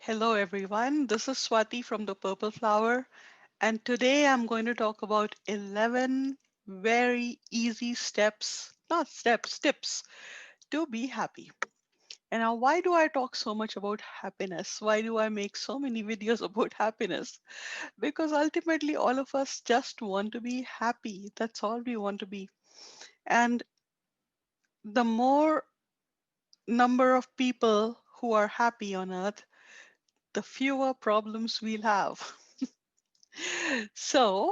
Hello, everyone. This is Swati from the Purple Flower, and today I'm going to talk about 11 very easy steps, not steps, tips to be happy. And now, why do I talk so much about happiness? Why do I make so many videos about happiness? Because ultimately, all of us just want to be happy. That's all we want to be. And the more number of people who are happy on earth, the fewer problems we'll have. So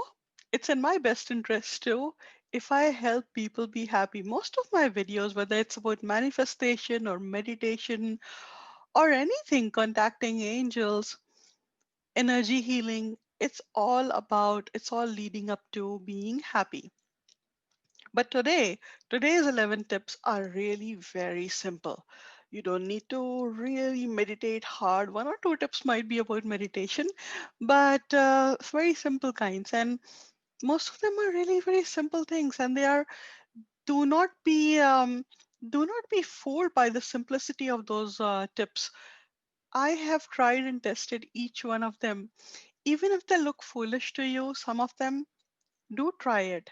it's in my best interest too if I help people be happy. Most of my videos, whether it's about manifestation or meditation or anything, contacting angels, energy healing, it's all leading up to being happy. But today's 11 tips are really very simple. You don't need to really meditate hard. One or two tips might be about meditation, but very simple kinds. And most of them are really very simple things, and they are do not be do not be fooled by the simplicity of those tips. I have tried and tested each one of them. Even if they look foolish to you, some of them, do try it.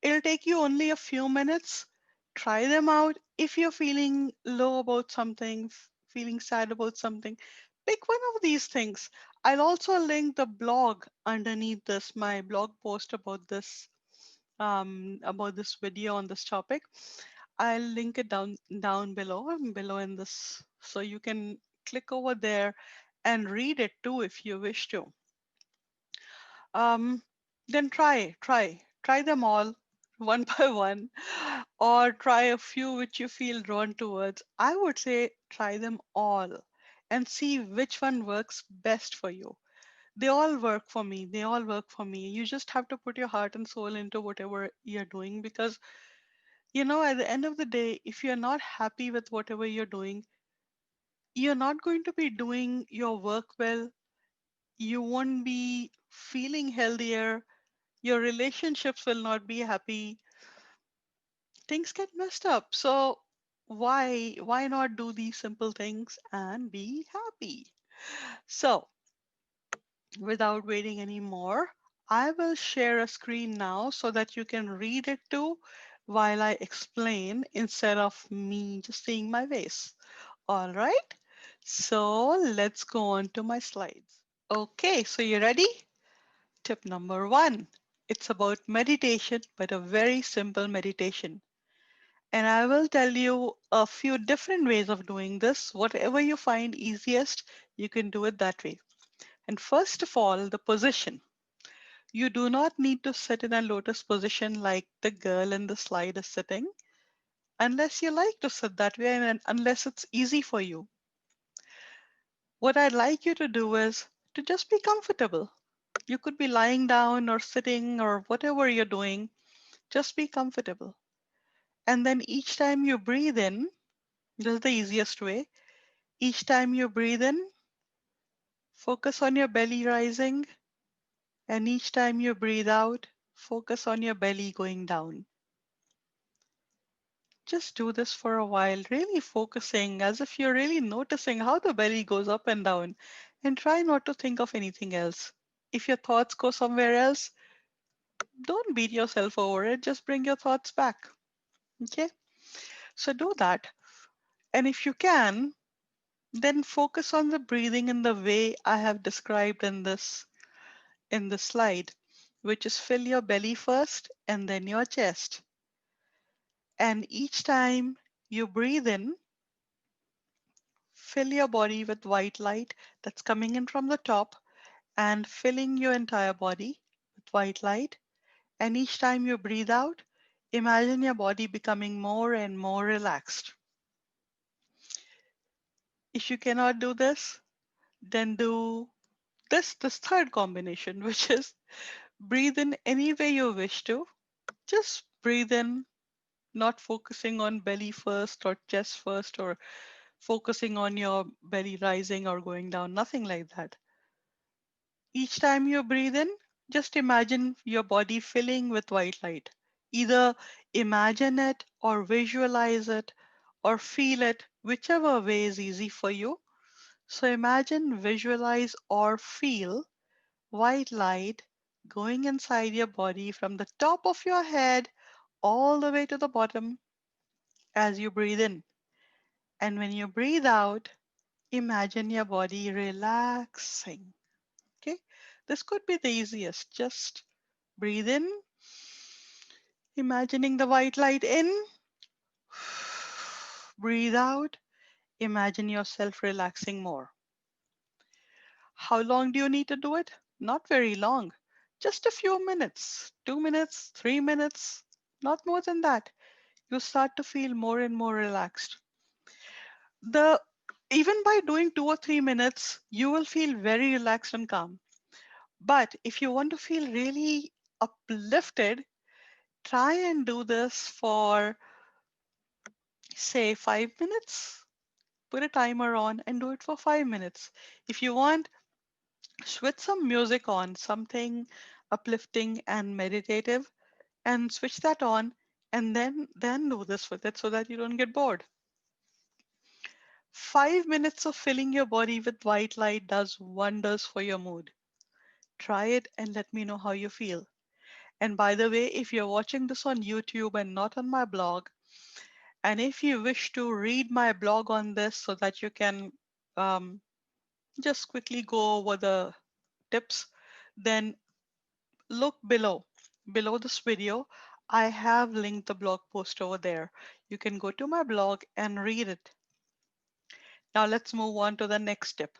It'll take you only a few minutes. Try them out. If you're feeling low about something, feeling sad about something, pick one of these things. I'll also link the blog underneath this, my blog post about this video on this topic. I'll link it down below in this, so you can click over there and read it too if you wish to. Um, then try them all one by one, or try a few which you feel drawn towards. I would say try them all and see which one works best for you. They all work for me. They all work for me. You just have to put your heart and soul into whatever you're doing, because at the end of the day, if you're not happy with whatever you're doing, you're not going to be doing your work well. You won't be feeling healthier. Your relationships will not be happy. Things get messed up. So why not do these simple things and be happy? So without waiting anymore, I will share a screen now so that you can read it too while I explain instead of me just saying my ways. All right. So let's go on to my slides. Okay, so you ready? Tip number one. It's about meditation, but a very simple meditation. And I will tell you a few different ways of doing this. Whatever you find easiest, you can do it that way. And first of all, the position. You do not need to sit in a lotus position like the girl in the slide is sitting, unless you like to sit that way and unless it's easy for you. What I'd like you to do is to just be comfortable. You could be lying down or sitting or whatever you're doing, just be comfortable. And then each time you breathe in, this is the easiest way. Each time you breathe in, focus on your belly rising, and each time you breathe out, focus on your belly going down. Just do this for a while, really focusing as if you're really noticing how the belly goes up and down, and try not to think of anything else. If your thoughts go somewhere else, don't beat yourself over it, just bring your thoughts back. Okay? So do that. And if you can, then focus on the breathing in the way I have described in the slide, which is fill your belly first and then your chest. And each time you breathe in, fill your body with white light that's coming in from the top and filling your entire body with white light. And each time you breathe out, imagine your body becoming more and more relaxed. If you cannot do this, then do this third combination, which is breathe in any way you wish to. Just breathe in, not focusing on belly first or chest first or focusing on your belly rising or going down, nothing like that. Each time you breathe in, just imagine your body filling with white light. Either imagine it or visualize it or feel it, whichever way is easy for you. So imagine, visualize, or feel white light going inside your body from the top of your head all the way to the bottom as you breathe in. And when you breathe out, imagine your body relaxing. Okay? This could be the easiest. Just breathe in, imagining the white light in, breathe out, imagine yourself relaxing more. How long do you need to do it? Not very long. Just a few minutes, 2 minutes, 3 minutes, not more than that. You start to feel more and more relaxed. The Even by doing 2 or 3 minutes, you will feel very relaxed and calm. But if you want to feel really uplifted, try and do this for say 5 minutes. Put a timer on and do it for 5 minutes. If you want, switch some music on, something uplifting and meditative, and switch that on, and then do this with it so that you don't get bored. 5 minutes of filling your body with white light does wonders for your mood. Try it and let me know how you feel. And by the way, if you're watching this on YouTube and not on my blog, and if you wish to read my blog on this so that you can um, just quickly go over the tips, then look below. Below this video, I have linked the blog post over there. You can go to my blog and read it. Now let's move on to the next tip.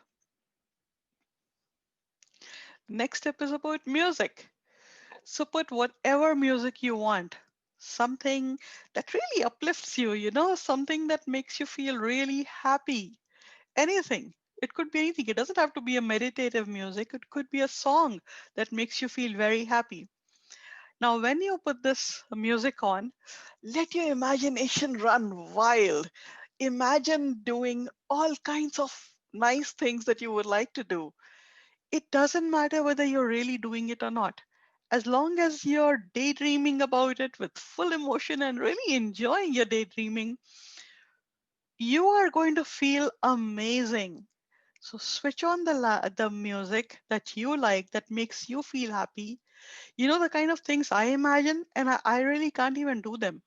Next tip is about music. So put whatever music you want. Something that really uplifts you, something that makes you feel really happy. Anything. It could be anything. It doesn't have to be a meditative music. It could be a song that makes you feel very happy. Now, when you put this music on, let your imagination run wild. Imagine doing all kinds of nice things that you would like to do. It doesn't matter whether you're really doing it or not. As long as you're daydreaming about it with full emotion and really enjoying your daydreaming, you are going to feel amazing. So switch on the music that you like, that makes you feel happy. You know the kind of things I imagine, and I really can't even do them.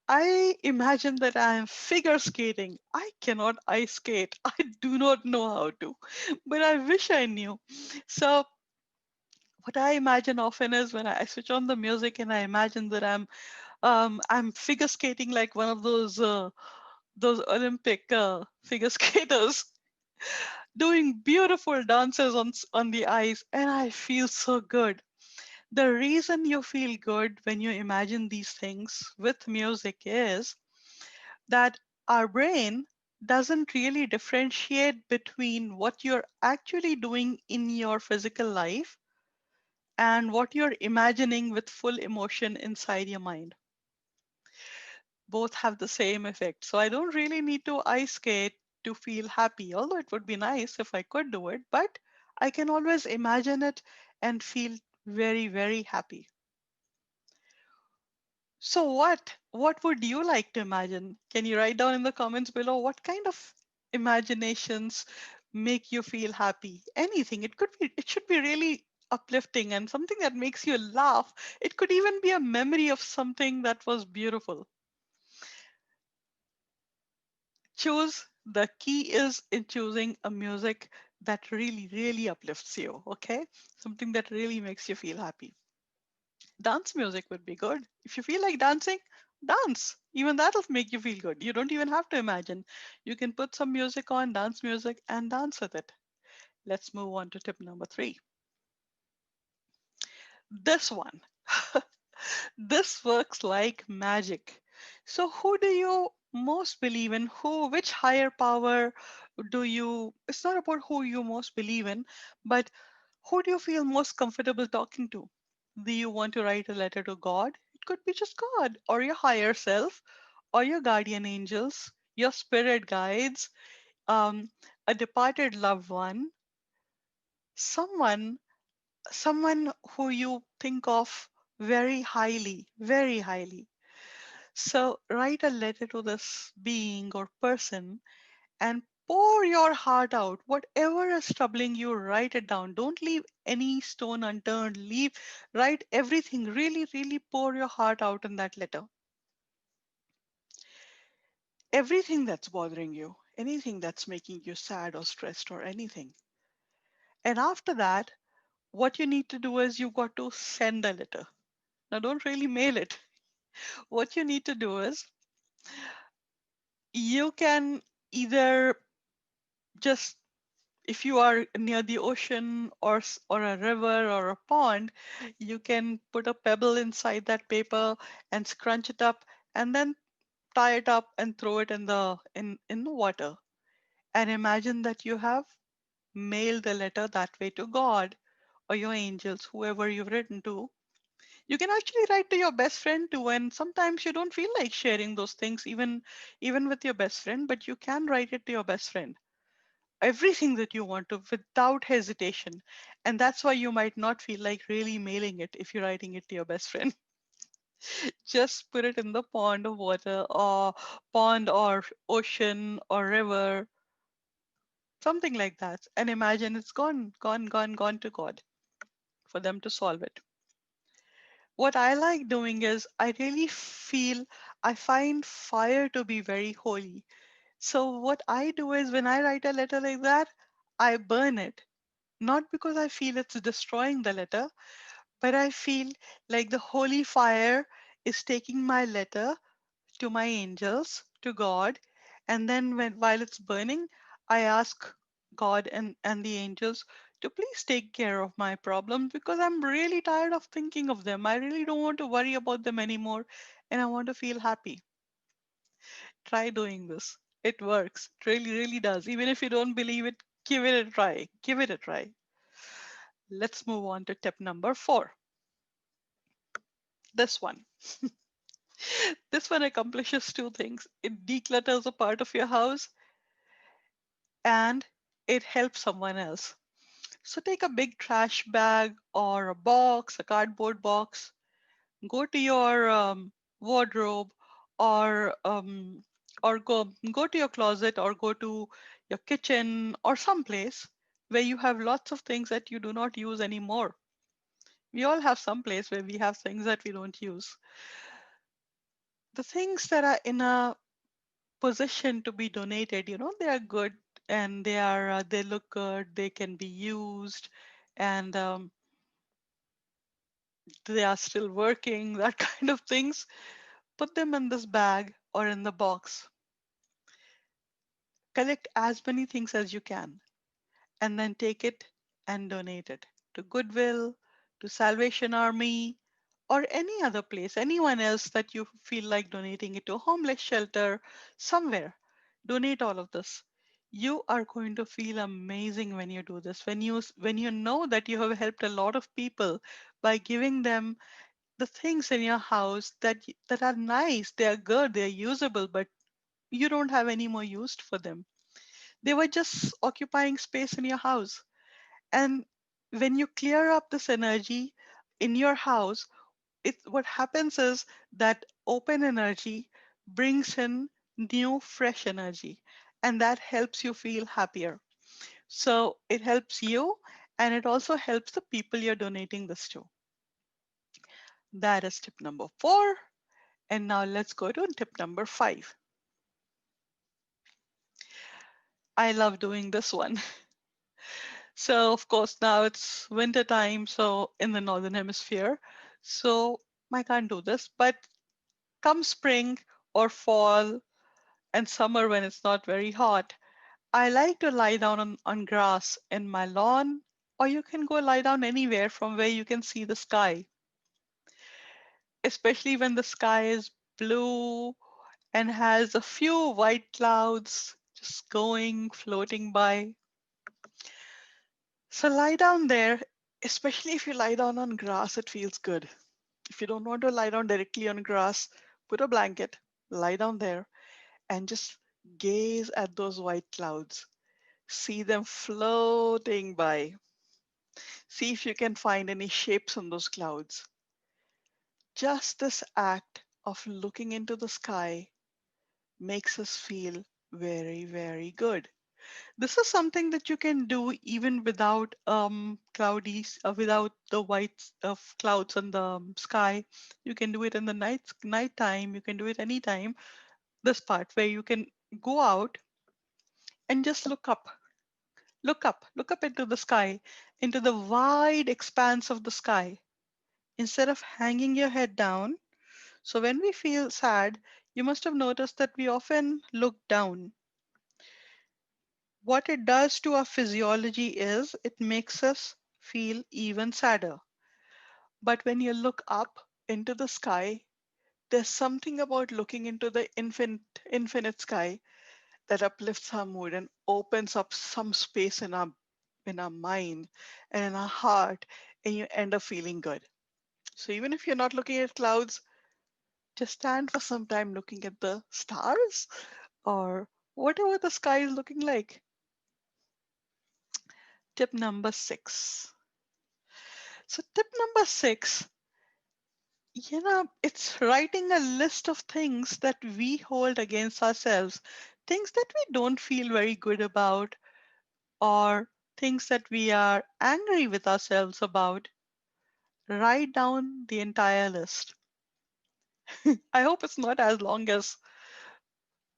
I imagine that I am figure skating. I cannot ice skate. I do not know how to, but I wish I knew. So what I imagine often is when I switch on the music and I imagine that I'm figure skating like one of those Olympic figure skaters doing beautiful dances on the ice, and I feel so good. The reason you feel good when you imagine these things with music is that our brain doesn't really differentiate between what you're actually doing in your physical life and what you're imagining with full emotion inside your mind. Both have the same effect. So I don't really need to ice skate to feel happy, although it would be nice if I could do it, but I can always imagine it and feel very, very happy. So what would you like to imagine? Can you write down in the comments below what kind of imaginations make you feel happy? Anything. It should be really uplifting and something that makes you laugh. It could even be a memory of something that was beautiful. Choose The key is in choosing a music that really, really uplifts you, okay? Something that really makes you feel happy. Dance music would be good. If you feel like dancing, dance. Even that'll make you feel good. You don't even have to imagine. You can put some music on, dance music, and dance with it. Let's move on to tip number 3. This one. This works like magic. So, who do you most believe in? Which higher power do you? It's not about who you most believe in, but who do you feel most comfortable talking to? Do you want to write a letter to God? It could be just God, or your higher self, or your guardian angels, your spirit guides, um, a departed loved one, someone, someone who you think of very highly, very highly. So write a letter to this being or person and Pour your heart out. Whatever is troubling you, write it down. Don't leave any stone unturned. Write everything. Really, really pour your heart out in that letter. Everything that's bothering you, anything that's making you sad or stressed or anything. And after that, what you need to do is you got to send a letter. Now, don't really mail it. What you need to do is you can either just, if you are near the ocean or a river or a pond, you can put a pebble inside that paper and scrunch it up and then tie it up and throw it in the water. And imagine that you have mailed the letter that way to God or your angels, whoever you've written to. You can actually write to your best friend too, and sometimes you don't feel like sharing those things even with your best friend, but you can write it to your best friend. Everything that you want to without hesitation. And that's why you might not feel like really mailing it if you're writing it to your best friend. Just put it in the pond of water or pond or ocean or river, something like that. And imagine it's gone, gone, gone, gone to God for them to solve it. What I like doing is I find fire to be very holy. So what I do is when I write a letter like that, I burn it. Not because I feel it's destroying the letter, but I feel like the holy fire is taking my letter to my angels, to God, and then while it's burning, I ask God and the angels to please take care of my problems because I'm really tired of thinking of them. I really don't want to worry about them anymore and I want to feel happy. Try doing this. It works. It really, really does. Even if you don't believe it, give it a try. Give it a try. Let's move on to tip number 4. This one. This one accomplishes two things. It declutters a part of your house and it helps someone else. So take a big trash bag or a box, a cardboard box, go to your wardrobe or go to your closet or go to your kitchen or someplace where you have lots of things that you do not use anymore. We all have some place where we have things that we don't use. The things that are in a position to be donated, they are good and they look good, they can be used, and they are still working, that kind of things. Put them in this bag or in the box. Collect as many things as you can and then take it and donate it to Goodwill, to Salvation Army, or any other place, anyone else that you feel like donating it to, a homeless shelter, somewhere. Donate all of this. You are going to feel amazing when you do this. When you know that you have helped a lot of people by giving them the things in your house that are nice, they are good, they are usable, but you don't have any more use for them. They were just occupying space in your house. And when you clear up this energy in your house, what happens is that open energy brings in new, fresh energy, and that helps you feel happier. So it helps you, and it also helps the people you're donating this to. That is tip number 4. And now let's go to tip number 5. I love doing this one. So, of course, now it's winter time, so in the northern hemisphere. So I can't do this. But come spring or fall and summer when it's not very hot, I like to lie down on grass in my lawn, or you can go lie down anywhere from where you can see the sky, especially when the sky is blue and has a few white clouds just going, floating by. So lie down there, especially if you lie down on grass, it feels good. If you don't want to lie down directly on grass, put a blanket, lie down there, and just gaze at those white clouds. See them floating by. See if you can find any shapes on those clouds. Just this act of looking into the sky makes us feel very, very good. This is something that you can do even without without the white of clouds on the sky. You can do it in the night time. You can do it anytime. This part where you can go out and just look up into the sky, into the wide expanse of the sky, instead of hanging your head down. So when we feel sad, you must have noticed that we often look down. What it does to our physiology is it makes us feel even sadder. But when you look up into the sky, there's something about looking into the infinite sky that uplifts our mood and opens up some space in our mind and in our heart, and you end up feeling good. So even if you're not looking at clouds, just stand for some time looking at the stars or whatever the sky is looking like. Tip number 6. So tip number 6, it's writing a list of things that we hold against ourselves, things that we don't feel very good about, or things that we are angry with ourselves about. Write down the entire list. I hope it's not as long as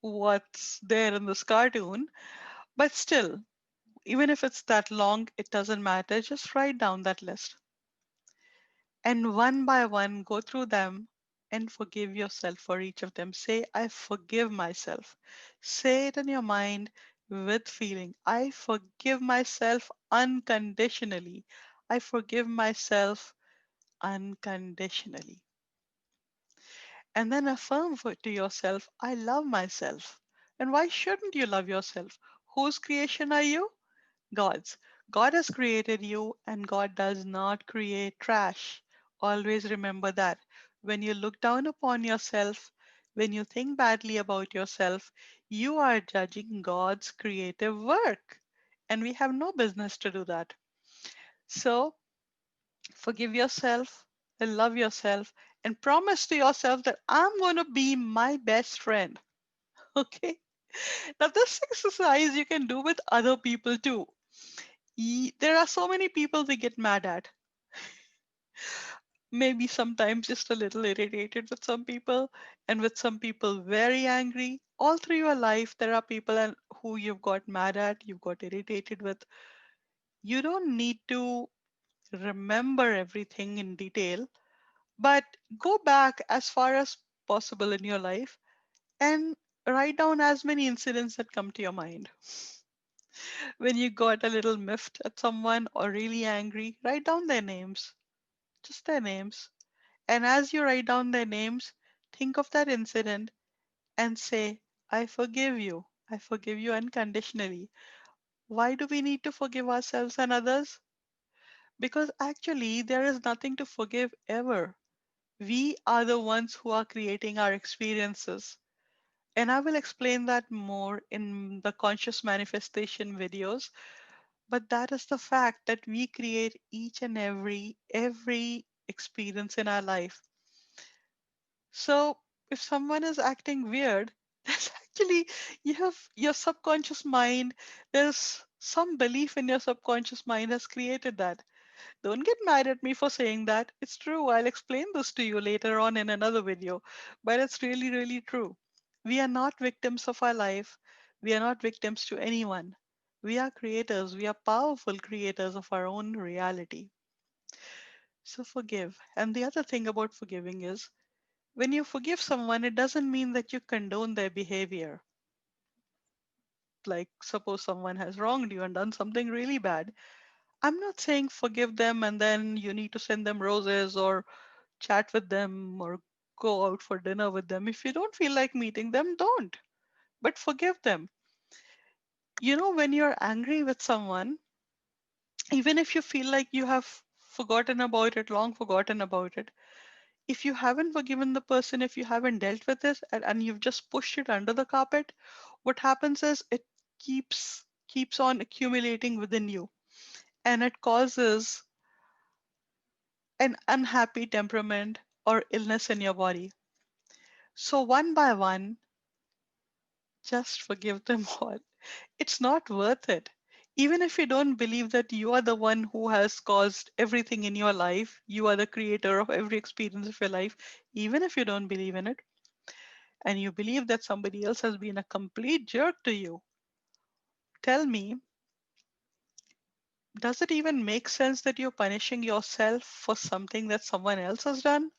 what's there in this cartoon, but still, even if it's that long, it doesn't matter. Just write down that list. And one by one, go through them and forgive yourself for each of them. Say, I forgive myself. Say it in your mind with feeling. I forgive myself unconditionally. I forgive myself unconditionally. And then affirm to yourself, I love myself. And why shouldn't you love yourself? Whose creation are you? God's. God has created you, and God does not create trash. Always remember that. When you look down upon yourself, when you think badly about yourself, you are judging God's creative work. And we have no business to do that. So forgive yourself and love yourself and promise to yourself that I'm going to be my best friend. Okay? Now, this exercise you can do with other people too. There are so many people we get mad at. Maybe sometimes just a little irritated with some people, and with some people very angry. All through your life, there are people who you've got mad at, you've got irritated with. You don't need to remember everything in detail, but go back as far as possible in your life and write down as many incidents that come to your mind. When you got a little miffed at someone or really angry, write down their names, just their names. And as you write down their names, think of that incident and say, I forgive you. I forgive you unconditionally. Why do we need to forgive ourselves and others? Because actually, there is nothing to forgive ever. We are the ones who are creating our experiences. And I will explain that more in the conscious manifestation videos. But that is the fact that we create each and every experience in our life. So if someone is acting weird, that's actually you have your subconscious mind. There's some belief in your subconscious mind has created that. Don't get mad at me for saying that. It's true. I'll explain this to you later on in another video. But it's really, really true. We are not victims of our life. We are not victims to anyone. We are creators. We are powerful creators of our own reality. So forgive. And the other thing about forgiving is when you forgive someone, it doesn't mean that you condone their behavior. Like, suppose someone has wronged you and done something really bad. I'm not saying forgive them and then you need to send them roses or chat with them or go out for dinner with them. If you don't feel like meeting them, don't. But forgive them. When you're angry with someone, even if you feel like you have forgotten about it, long forgotten about it, if you haven't forgiven the person, if you haven't dealt with this and you've just pushed it under the carpet, what happens is it keeps on accumulating within you and it causes an unhappy temperament or illness in your body. So one by one, just forgive them all. It's not worth it. Even if you don't believe that you are the one who has caused everything in your life, you are the creator of every experience of your life, even if you don't believe in it, and you believe that somebody else has been a complete jerk to you, tell me, does it even make sense that you're punishing yourself for something that someone else has done?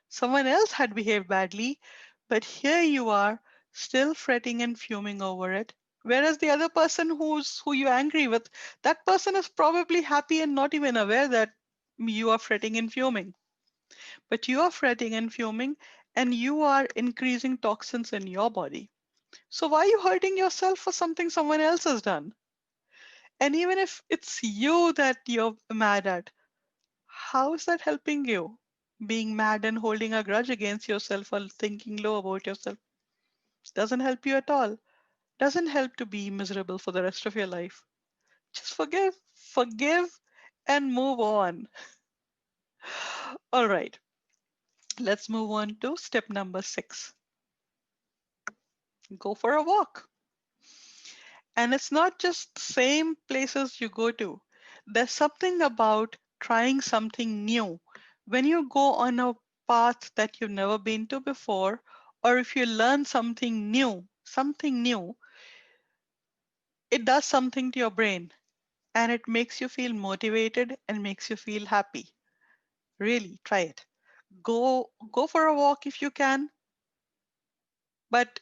Someone else had behaved badly, but here you are still fretting and fuming over it. Whereas the other person who you're angry with, that person is probably happy and not even aware that you are fretting and fuming. But you are fretting and fuming and you are increasing toxins in your body. So why are you hurting yourself for something someone else has done? And even if it's you that you're mad at, how is that helping you? Being mad and holding a grudge against yourself or thinking low about yourself doesn't help you at all. Doesn't help to be miserable for the rest of your life. Just forgive, and move on. All right, let's move on to step number 6. Go for a walk. And it's not just same places you go to. There's something about trying something new. When you go on a path that you've never been to before, or if you learn something new, it does something to your brain and it makes you feel motivated and makes you feel happy. Really, try it. Go for a walk if you can, but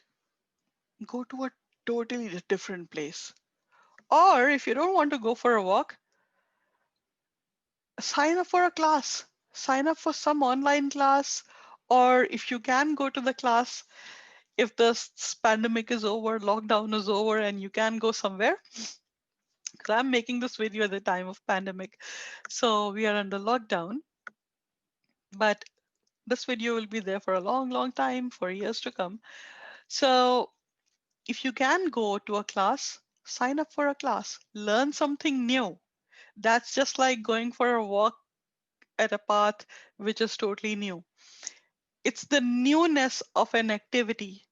go to a totally different place. Or if you don't want to go for a walk, sign up for a class. Sign up for some online class, or if you can go to the class, if the pandemic is over, lockdown is over, and you can go somewhere. Because I'm making this video at the time of pandemic, so we are under lockdown. But this video will be there for a long, long time, for years to come. So if you can go to a class, sign up for a class, learn something new. That's just like going for a walk at a path which is totally new. It's the newness of an activity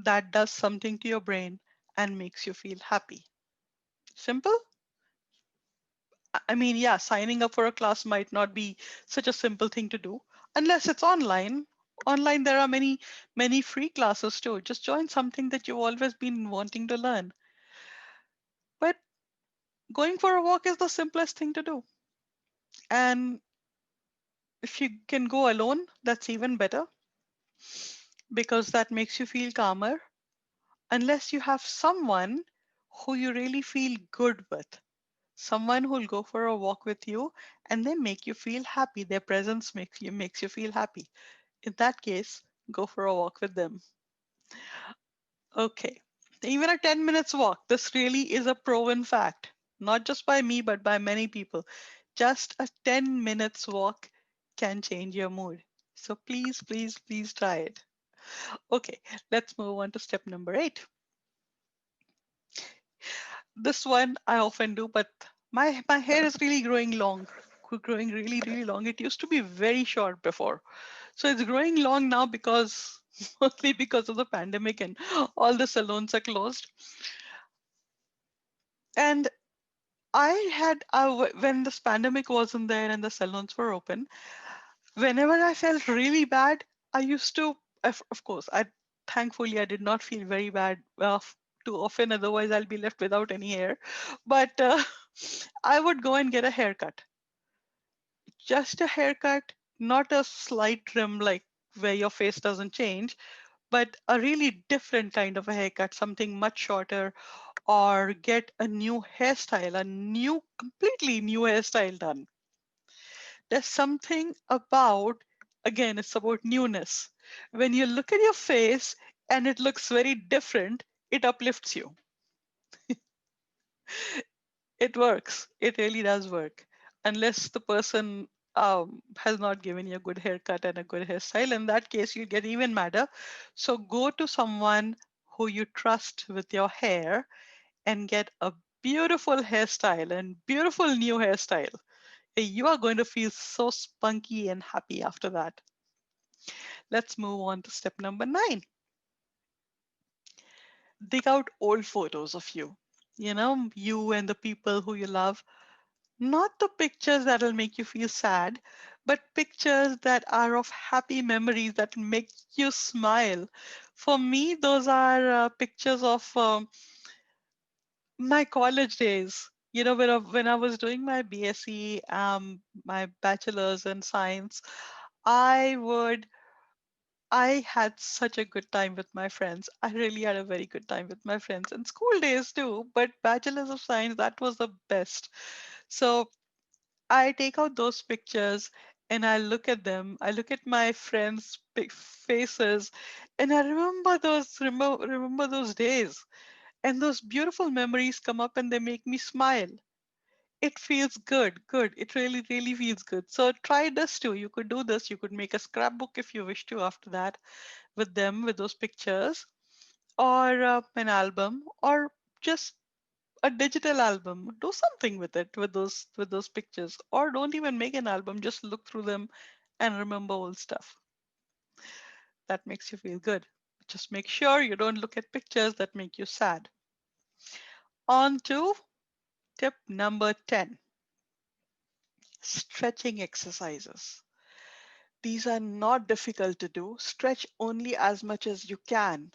that does something to your brain and makes you feel happy. Simple? I mean, yeah, signing up for a class might not be such a simple thing to do unless it's online. Online, there are many free classes too. Just join something that you've always been wanting to learn. But going for a walk is the simplest thing to do. And if you can go alone, that's even better because that makes you feel calmer. Unless you have someone who you really feel good with, someone who'll go for a walk with you and they make you feel happy. Their presence makes you feel happy. In that case, go for a walk with them. Okay. Even a 10 minutes walk, this really is a proven fact, not just by me, but by many people. Just a 10 minutes walk can change your mood. So please, please, please try it. Okay, let's move on to step number 8. This one I often do, but my hair is really growing long, growing really, really long. It used to be very short before. So it's growing long now because mostly because of the pandemic and all the salons are closed. And when this pandemic wasn't there and the salons were open, whenever I felt really bad, I used to, of course, thankfully I did not feel very bad too often. Otherwise, I'll be left without any hair. But I would go and get a haircut, just a haircut, not a slight trim like where your face doesn't change, but a really different kind of a haircut, something much shorter, or get a new hairstyle, completely new hairstyle done. There's something about, again, it's about newness. When you look at your face and it looks very different, it uplifts you. It works. It really does work. Unless the person has not given you a good haircut and a good hairstyle, in that case, you get even madder. So go to someone who you trust with your hair and get a beautiful hairstyle and beautiful new hairstyle. You are going to feel so spunky and happy after that. Let's move on to step number 9. Dig out old photos of you. You and the people who you love. Not the pictures that'll make you feel sad, but pictures that are of happy memories that make you smile. For me, those are pictures of my college days. When I was doing my BSc, my bachelor's in science, I would I had such a good time with my friends. I really had a very good time with my friends and school days too, but bachelor's of science, that was the best. So I take out those pictures and I look at them. I look at my friends' faces, and I remember those days. And those beautiful memories come up and they make me smile. It feels good, good. It really, really feels good. So try this too. You could do this. You could make a scrapbook if you wish to after that with them, with those pictures, or an album, or just a digital album. Do something with it, with those pictures, or don't even make an album. Just look through them and remember old stuff. That makes you feel good. Just make sure you don't look at pictures that make you sad. On to tip number 10, stretching exercises. These are not difficult to do. Stretch only as much as you can.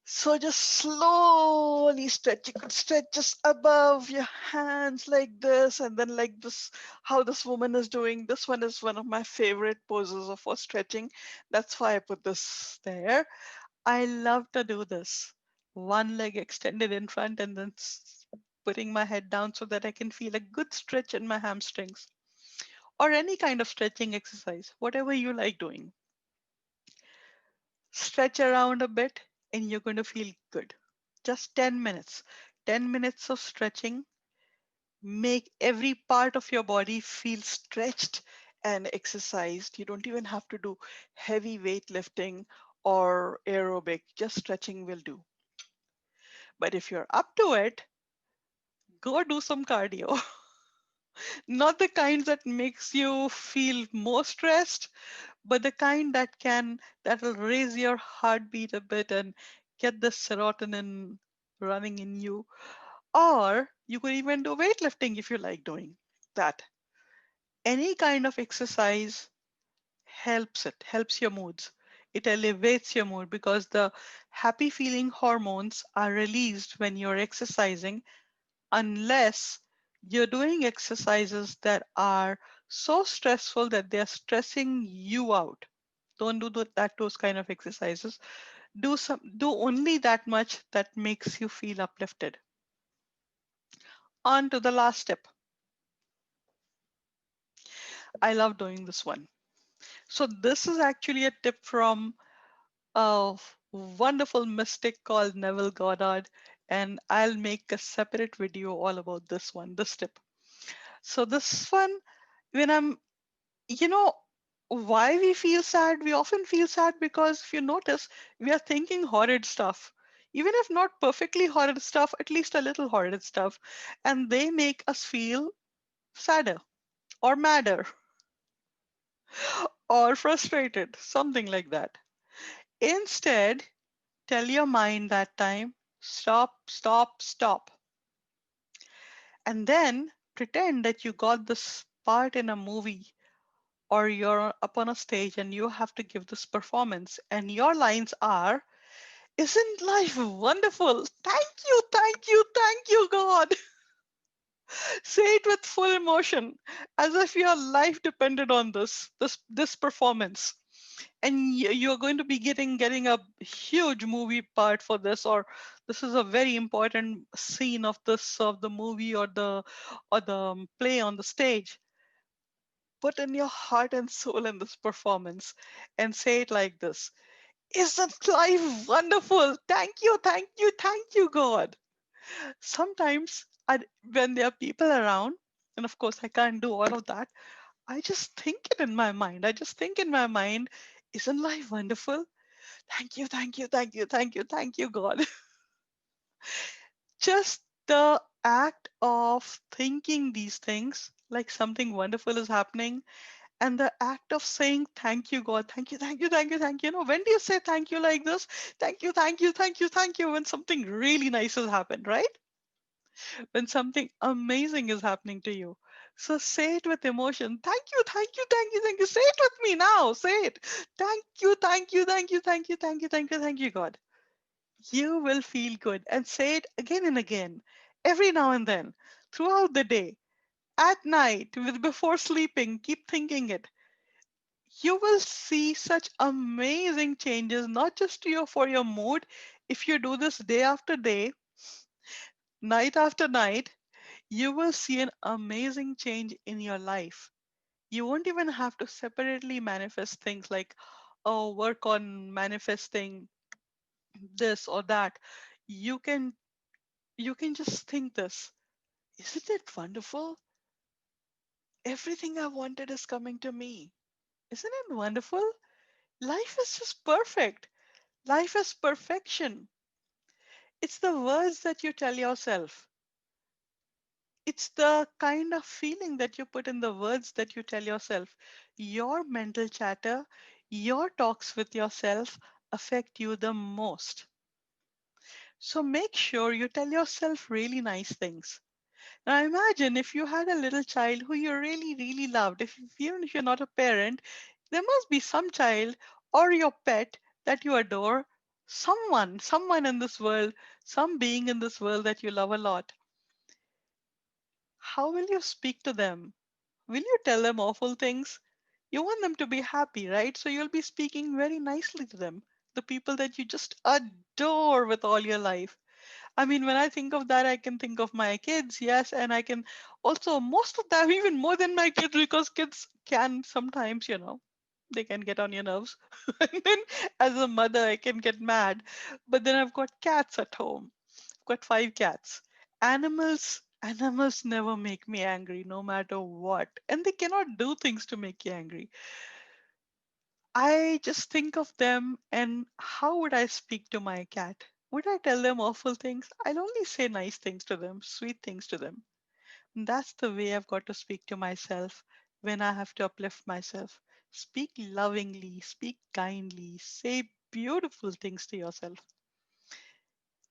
So just slowly stretch. You could stretch just above your hands like this, and then like this, how this woman is doing. This one is one of my favorite poses for stretching. That's why I put this there. I love to do this. One leg extended in front and then putting my head down so that I can feel a good stretch in my hamstrings. Or any kind of stretching exercise, whatever you like doing. Stretch around a bit and you're going to feel good. Just 10 minutes. 10 minutes of stretching. Make every part of your body feel stretched and exercised. You don't even have to do heavy weightlifting or aerobic. Just stretching will do. But if you're up to it, go do some cardio. Not the kind that makes you feel more stressed, but the kind that'll raise your heartbeat a bit and get the serotonin running in you. Or you could even do weightlifting if you like doing that. Any kind of exercise helps your moods. It elevates your mood because the happy feeling hormones are released when you're exercising, unless you're doing exercises that are so stressful that they're stressing you out. Don't do those kind of exercises. Do only that much that makes you feel uplifted. On to the last tip. I love doing this one. So this is actually a tip from a wonderful mystic called Neville Goddard, and I'll make a separate video all about this tip. So this one, when I'm, you know, why we feel sad? We often feel sad because if you notice, we are thinking horrid stuff. Even if not perfectly horrid stuff, at least a little horrid stuff. And they make us feel sadder or madder or frustrated, something like that. Instead, tell your mind that time, stop, stop, stop. And then pretend that you got this part in a movie or you're up on a stage and you have to give this performance. And your lines are, isn't life wonderful? Thank you, thank you, God. Say it with full emotion, as if your life depended on this performance. And you're going to be getting a huge movie part for this, or this is a very important scene of the movie or the play on the stage. Put in your heart and soul in this performance and say it like this: isn't life wonderful? Thank you, God. Sometimes when there are people around, and of course I can't do all of that, I just think it in my mind. I just think in my mind, isn't life wonderful? Thank you, God. Just the act of thinking these things like something wonderful is happening And the act of saying thank you, God, thank you, thank you, thank you, thank you. When do you say thank you like this? Thank you, thank you, thank you, thank you, when something really nice has happened, right? When something amazing is happening to you. So say it with emotion. Thank you, thank you, thank you, thank you. Say it with me now. Say it. Thank you, thank you, thank you, thank you, thank you, thank you, thank you, God. You will feel good. And say it again and again, every now and then, throughout the day, at night, before sleeping. Keep thinking it. You will see such amazing changes, not just to your for your mood. If you do this day after day, night after night, you will see an amazing change in your life. You won't even have to separately manifest things like, oh, work on manifesting this or that. You can you can just think this. Isn't it wonderful? Everything I wanted is coming to me. Isn't it wonderful? Life is just perfect. Life is perfection. It's the words that you tell yourself. It's the kind of feeling that you put in the words that you tell yourself. Your mental chatter, your talks with yourself affect you the most. So make sure you tell yourself really nice things. Now imagine if you had a little child who you really, really loved. Even if you're not a parent, there must be some child or your pet that you adore. Someone in this world, some being in this world that you love a lot. How will you speak to them? Will you tell them awful things? You want them to be happy, right? So you'll be speaking very nicely to them, the people that you just adore with all your life. I mean, when I think of that, I can think of my kids, yes, and I can also, most of them, even more than my kids, because kids can sometimes, they can get on your nerves. And then as a mother, I can get mad. But then I've got cats at home. I've got 5 cats. Animals never make me angry, no matter what. And they cannot do things to make you angry. I just think of them and how would I speak to my cat? Would I tell them awful things? I'll only say nice things to them, sweet things to them. And that's the way I've got to speak to myself when I have to uplift myself. Speak lovingly, speak kindly, say beautiful things to yourself.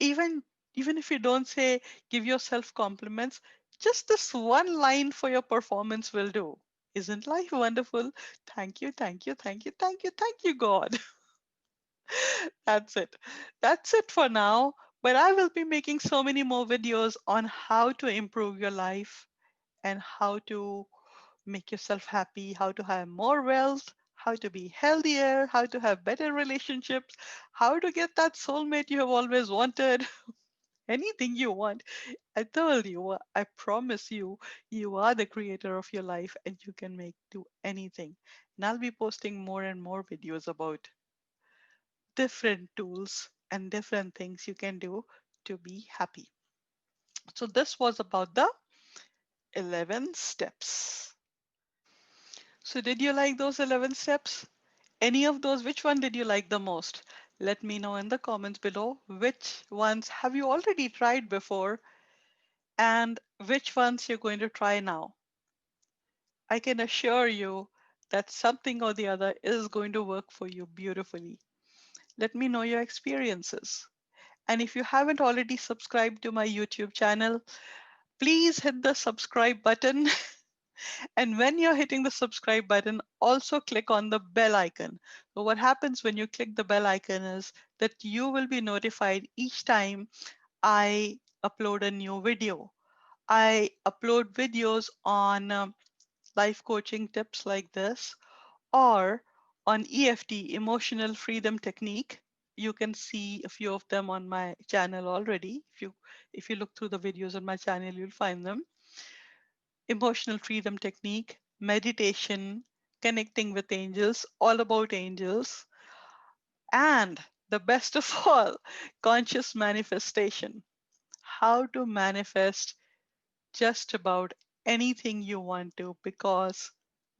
Even even if you don't say give yourself compliments, just this one line for your performance will do. Isn't life wonderful? Thank you, thank you, thank you, thank you, thank you, God. That's it. That's it for now. But I will be making so many more videos on how to improve your life and how to make yourself happy, how to have more wealth, how to be healthier, how to have better relationships, how to get that soulmate you have always wanted, anything you want. I told you, I promise you, you are the creator of your life and you can make do anything. And I'll be posting more and more videos about different tools and different things you can do to be happy. So this was about the 11 steps. So did you like those 11 steps? Any of those, which one did you like the most? Let me know in the comments below. Which ones have you already tried before and which ones you're going to try now? I can assure you that something or the other is going to work for you beautifully. Let me know your experiences. And if you haven't already subscribed to my YouTube channel, please hit the subscribe button. And when you're hitting the subscribe button, also click on the bell icon. So what happens when you click the bell icon is that you will be notified each time I upload a new video. I upload videos on life coaching tips like this, or on EFT, Emotional Freedom Technique. You can see a few of them on my channel already. If you look through the videos on my channel, you'll find them. Emotional Freedom Technique, meditation, connecting with angels, all about angels, and the best of all, conscious manifestation. How to manifest just about anything you want to, because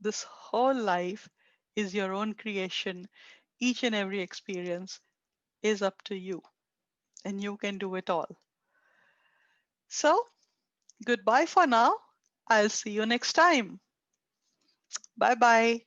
this whole life is your own creation. Each and every experience is up to you, and you can do it all. So, goodbye for now. I'll see you next time. Bye bye.